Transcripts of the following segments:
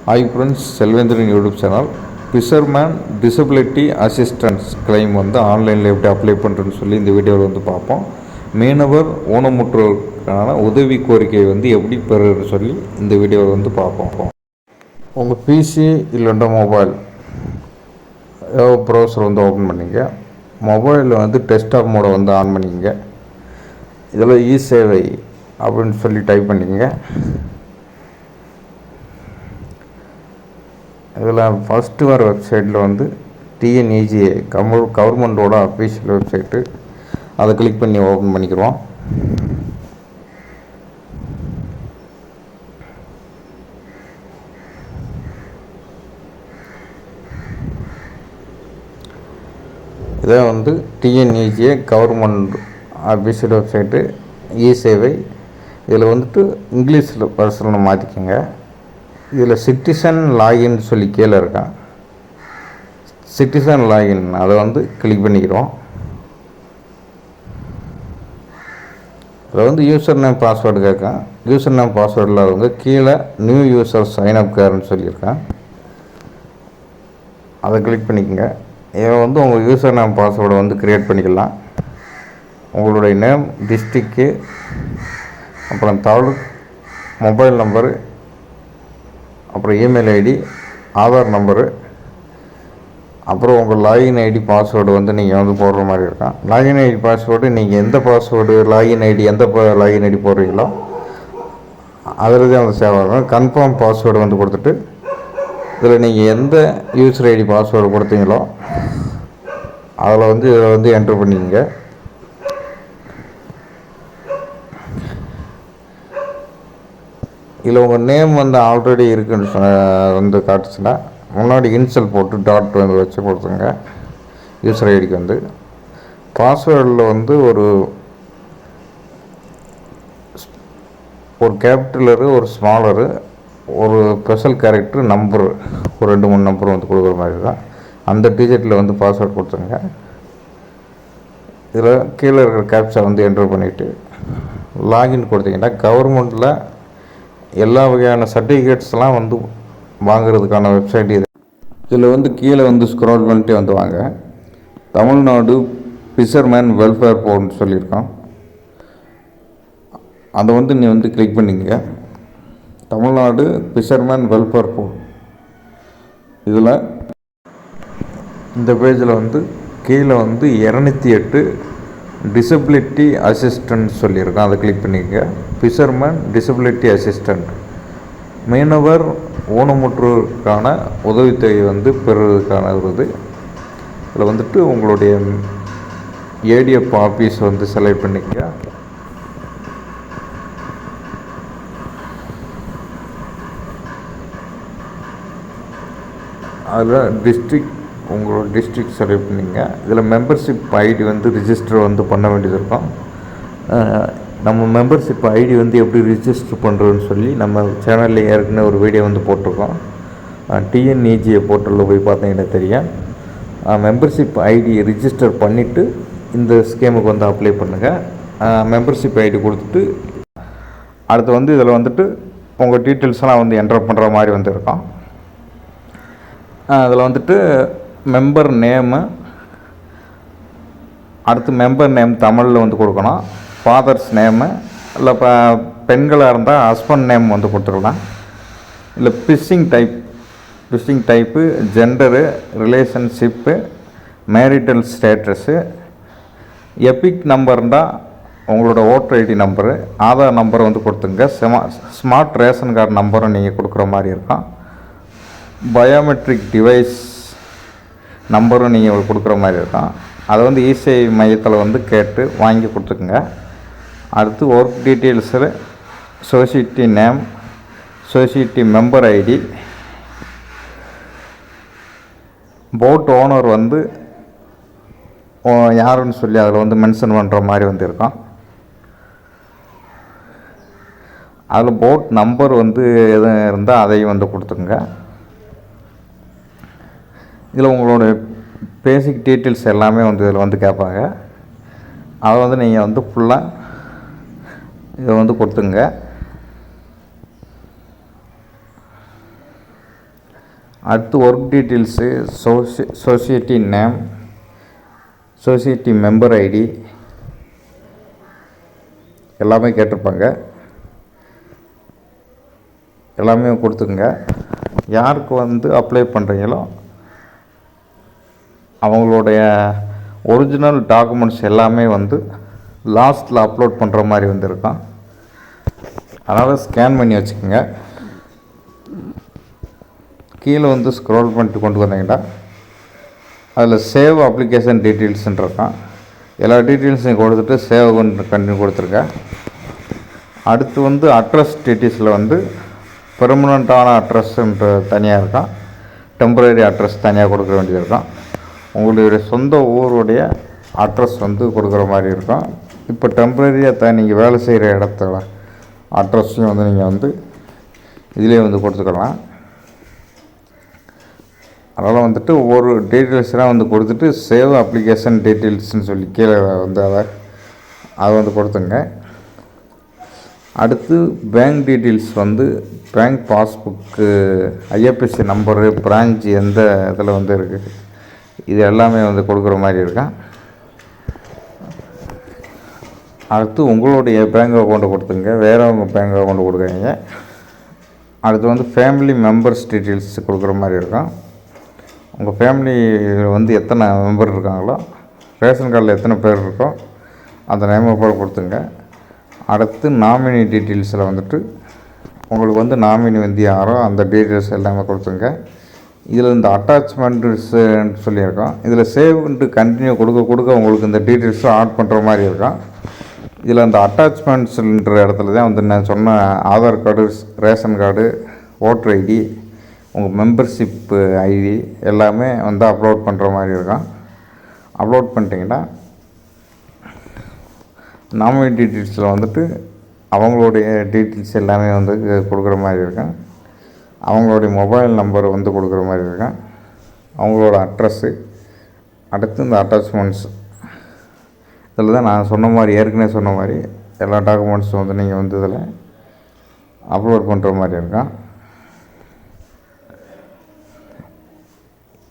Hi friends, Selvendran YouTube channel. Fisherman disability assistance claim வந்து ஆன்லைனில் எப்படி அப்ளை பண்ணுறதுன்னு சொல்லி இந்த வீடியோவில் வந்து பார்ப்போம். மீனவர் ஊனமுற்றோருக்கான உதவி கோரிக்கை வந்து எப்படி பெறுறதுன்னு சொல்லி இந்த வீடியோவில் வந்து பார்ப்போம். உங்கள் பிசி இல்லைன்னா மொபைல் ப்ரௌசர் வந்து ஓப்பன் பண்ணிங்க. மொபைலில் வந்து டெஸ்க்டாப் மோடை வந்து ஆன் பண்ணிங்க. இதில் இ சேவை அப்படின்னு சொல்லி டைப் பண்ணிங்க. இதில் ஃபஸ்ட்டு வர வெப்சைட்டில் வந்து டிஎன்இஜிஏ கவர்மெண்ட்டோட அஃபீஷியல் வெப்சைட்டு, அதை கிளிக் பண்ணி ஓப்பன் பண்ணிக்கிறோம். இதை வந்து டிஎன்இஜிஏ கவர்மெண்ட் அஃபீஷியல் வெப்சைட்டு இ சேவை. இதில் வந்துட்டு இங்கிலீஷில் பர்சனல் மாற்றிக்கோங்க. இதில் சிட்டிசன் லாகின் சொல்லி கீழே இருக்கான். சிட்டிசன் லாகின் அதை வந்து கிளிக் பண்ணிக்கிறோம். அதில் வந்து யூசர் நேம் பாஸ்வேர்டு கேட்கான். யூசர் நேம் பாஸ்வேர்டு இல்லாதவங்க கீழே நியூ யூசர் சைன் அப் கேர்னு சொல்லியிருக்கேன். அதை கிளிக் பண்ணிக்கோங்க. இதை வந்து உங்கள் யூசர் நேம் பாஸ்வேர்டை வந்து க்ரியேட் பண்ணிக்கலாம். உங்களுடைய நேம், டிஸ்ட்ரிக்கு, அப்புறம் தாலுக், மொபைல் நம்பரு, அப்புறம் இமெயில் ஐடி, ஆதார் நம்பரு, அப்புறம் உங்கள் லாகின் ஐடி பாஸ்வேர்டு வந்து நீங்கள் வந்து போடுற மாதிரி இருக்கும். லாகின் ஐடி பாஸ்வேர்டு நீங்கள் எந்த password login ID login ID போடுறீங்களோ அதில் தான் வந்து சேவ் ஆகும். கன்ஃபார்ம் பாஸ்வேர்டு வந்து கொடுத்துட்டு இதில் நீங்கள் எந்த யூசர் ஐடி பாஸ்வேர்டு கொடுத்தீங்களோ அதில் வந்து இதில் வந்து என்ட்ரு பண்ணிக்கங்க. இதில் உங்கள் நேம் வந்து ஆல்ரெடி இருக்குன்னு வந்து காட்டுச்சுன்னா முன்னாடி இன்சல் போட்டு டாட் வந்து வச்சு கொடுத்துங்க. யூசர் ஐடிக்கு வந்து பாஸ்வேர்டில் வந்து ஒரு கேபிட்டலரு, ஒரு ஸ்மாலரு, ஒரு ஸ்பெஷல் கேரக்டர், நம்பரு, ஒரு 2-3 நம்பர் வந்து கொடுக்குற மாதிரி தான். அந்த டிஜிட்டில் வந்து பாஸ்வேர்டு கொடுத்துங்க. இதில் கீழே இருக்கிற கேப்சா வந்து என்ட்ரு பண்ணிவிட்டு லாகின் கொடுத்தீங்கன்னா கவர்மெண்ட்டில் எல்லா வகையான சர்டிஃபிகேட்ஸ்லாம் வந்து வாங்கிறதுக்கான வெப்சைட் இது. இதில் வந்து கீழே வந்து ஸ்க்ரோல் பண்ணிட்டு வந்து வாங்க. தமிழ்நாடு ஃபிஷர்மேன் வெல்ஃபேர் போர்டுன்னு சொல்லியிருக்கான். அதை வந்து நீ வந்து கிளிக் பண்ணிங்க. Tamil Nadu fisherman welfare board. இதில் இந்த பேஜில் வந்து கீழே வந்து 208 டிசபிலிட்டி அசிஸ்டன்ட் சொல்லியிருக்கேன். அதை கிளிக் பண்ணிக்க. ஃபிஷர்மேன் டிசபிலிட்டி அசிஸ்டண்ட், மீனவர் ஊனமுற்றோருக்கான உதவித்தொகை வந்து பெறுவதற்கான இது. இதில் வந்துட்டு உங்களுடைய ஏடிஎஃப் ஆஃபீஸ் வந்து செலக்ட் பண்ணிக்க. அதில் டிஸ்ட்ரிக்ட், உங்களோட டிஸ்ட்ரிக்ட் செலக்ட் பண்ணிங்க. இதில் மெம்பர்ஷிப் ஐடி வந்து ரிஜிஸ்டர் வந்து பண்ண வேண்டியது இருக்கும். நம்ம மெம்பர்ஷிப் ஐடி வந்து எப்படி ரிஜிஸ்டர் பண்ணுறதுன்னு சொல்லி நம்ம சேனலில் ஏற்கனவே ஒரு வீடியோ வந்து போட்டிருக்கோம். டிஎன்இஜிஏ போர்ட்டலில் போய் பார்த்தீங்கன்னா தெரியும். மெம்பர்ஷிப் ஐடி ரிஜிஸ்டர் பண்ணிவிட்டு இந்த ஸ்கீமுக்கு வந்து அப்ளை பண்ணுங்கள். மெம்பர்ஷிப் ஐடி கொடுத்துட்டு அடுத்து வந்து இதில் வந்துட்டு உங்கள் டீட்டெயில்ஸ்லாம் வந்து என்டர் பண்ணுற மாதிரி வந்து இருக்கும். அதில் வந்துட்டு மெம்பர் நேமு, அடுத்து மெம்பர் நேம் தமிழில் வந்து கொடுக்கணும். ஃபாதர்ஸ் நேமு, இல்லை இப்போ பெண்களாக இருந்தால் ஹஸ்பண்ட் நேம் வந்து கொடுத்துருக்கலாம். இல்லை fishing type, gender, relationship, marital status, epic number இருந்தால் உங்களோட ஓட்டர் ஐடி நம்பரு, ஆதார் நம்பரை வந்து கொடுத்துங்க. ஸ்மார்ட் ரேஷன் கார்டு நம்பரும் நீங்கள் கொடுக்குற மாதிரி இருக்கும். பயோமெட்ரிக் டிவைஸ் நம்பரும் நீங்கள் கொடுக்குற மாதிரி இருக்கும். அதை வந்து இசேவை மையத்தில் வந்து கேட்டு வாங்கி கொடுத்துக்குங்க. அடுத்து ஒர்க் டீட்டெயில்ஸில் society name, society member ID, boat owner வந்து யாருன்னு சொல்லி அதில் வந்து மென்ஷன் பண்ணுற மாதிரி வந்து இருக்கும். அதில் போட் நம்பர் வந்து எதுவும் இருந்தால் அதையும் வந்து கொடுத்துக்குங்க. இதில் உங்களோட பேசிக் டீட்டெயில்ஸ் எல்லாமே வந்து இதில் வந்து கேட்பாங்க. அதை வந்து நீங்கள் வந்து ஃபுல்லாக இதை வந்து கொடுத்துங்க. அடுத்து work details, society name, society member ID எல்லாமே கேட்டிருப்பாங்க. எல்லாமே கொடுத்துங்க. யாருக்கு வந்து அப்ளை பண்ணுறீங்களோ அவங்களுடைய ஒரிஜினல் டாக்குமெண்ட்ஸ் எல்லாமே வந்து லாஸ்ட்டில் அப்லோட் பண்ணுற மாதிரி வந்துருக்கும். அதனால் ஸ்கேன் பண்ணி வச்சுக்கோங்க. கீழே வந்து ஸ்க்ரோல் பண்ணிட்டு கொண்டு வந்தீங்கன்னா அதில் சேவ் அப்ளிகேஷன் டீட்டெயில்ஸ்ன்னு இருக்கும். எல்லா டீட்டெயில்ஸையும் கொடுத்துட்டு சேவ் கண்டினியூ கொடுத்துருக்கேன். அடுத்து வந்து அட்ரஸ் டீட்டெயில்ஸில் வந்து பெர்மனண்ட்டான அட்ரஸ்ன்ற தனியாக இருக்கும், டெம்பரரி அட்ரஸ் தனியாக கொடுக்க வேண்டியது இருக்கும். உங்களுடைய சொந்த ஊருடைய அட்ரஸ் வந்து கொடுக்குற மாதிரி இருக்கும். இப்போ டெம்பரரியாக நீங்கள் வேலை செய்கிற இடத்துல அட்ரஸையும் வந்து நீங்கள் வந்து இதிலே வந்து கொடுத்துக்கலாம். அதனால் வந்துட்டு ஒவ்வொரு டீட்டெயில்ஸ்லாம் வந்து கொடுத்துட்டு சேவ் அப்ளிகேஷன் டீட்டெயில்ஸ்னு சொல்லி கீழே வந்து அதை வந்து கொடுத்துங்க. அடுத்து பேங்க் டீட்டெயில்ஸ் வந்து bank passbook, IFSC number, branch எந்த இதில் வந்து இருக்குது, இது எல்லாமே வந்து கொடுக்குற மாதிரி இருக்கும். அடுத்து உங்களுடைய பேங்க் அக்கௌண்ட்டை கொடுத்துங்க, வேறவங்க பேங்க் அக்கௌண்ட்டு கொடுக்குறீங்க. அடுத்து வந்து ஃபேமிலி மெம்பர்ஸ் டீட்டெயில்ஸ் கொடுக்குற மாதிரி இருக்கும். உங்கள் ஃபேமிலியில் வந்து எத்தனை மெம்பர் இருக்காங்களோ, ரேஷன் கார்டில் எத்தனை பேர் இருக்கோ அந்த நேம் போல் கொடுத்துங்க. அடுத்து நாமினி டீட்டெயில்ஸில் வந்துட்டு உங்களுக்கு வந்து நாமினி வந்து யாரோ அந்த டீட்டெயில்ஸ் எல்லாமே கொடுத்துங்க. இதில் இந்த அட்டாச்மெண்ட்ஸுன்னு சொல்லியிருக்கோம். இதில் சேவ்ன்ட்டு கண்டினியூ கொடுக்க உங்களுக்கு இந்த டீட்டெயில்ஸும் ஆட் பண்ணுற மாதிரி இருக்கும். இதில் அந்த அட்டாச்மெண்ட்ஸுன்ற இடத்துல தான் வந்து நான் சொன்ன Aadhaar card, ration card, voter ID, உங்கள் மெம்பர்ஷிப்பு ஐடி எல்லாமே வந்து அப்லோட் பண்ணுற மாதிரி இருக்கும். அப்லோட் பண்ணிட்டீங்கன்னா நாமினி டீட்டெயில்ஸில் வந்துட்டு அவங்களுடைய டீட்டெயில்ஸ் எல்லாமே வந்து கொடுக்குற மாதிரி இருக்கும். அவங்களுடைய மொபைல் நம்பர் வந்து கொடுக்குற மாதிரி இருக்கும், அவங்களோட அட்ரஸ்ஸு. அடுத்து இந்த அட்டாச்மெண்ட்ஸ் இதில் தான் நான் சொன்ன மாதிரி, ஏற்கனவே சொன்ன மாதிரி எல்லா டாக்குமெண்ட்ஸும் வந்து நீங்கள் வந்து இதில் அப்லோட் பண்ணுற மாதிரி இருக்கும்.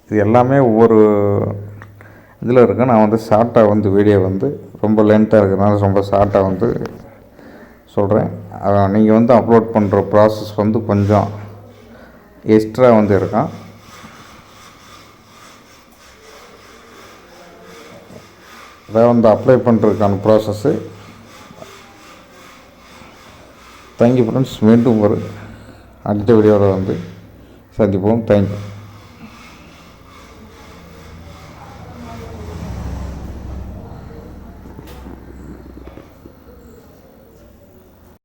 இது எல்லாமே ஒவ்வொரு இதில் இருக்குது. நான் வந்து ஷார்ட்டாக வந்து வீடியோ வந்து ரொம்ப லென்த்தாக இருக்கிறதுனால ரொம்ப ஷார்ட்டாக வந்து சொல்கிறேன். நீங்கள் வந்து அப்லோட் பண்ணுற ப்ராசஸ் வந்து கொஞ்சம் எக்ஸ்ட்ரா வந்து இருக்கும். அதான் வந்து அப்ளை பண்ணுறதுக்கான ப்ராசஸ்ஸு. Thank you friends. மீண்டும் ஒரு அடுத்த வீடியோவில் வந்து சந்திப்போம். தேங்க்யூ.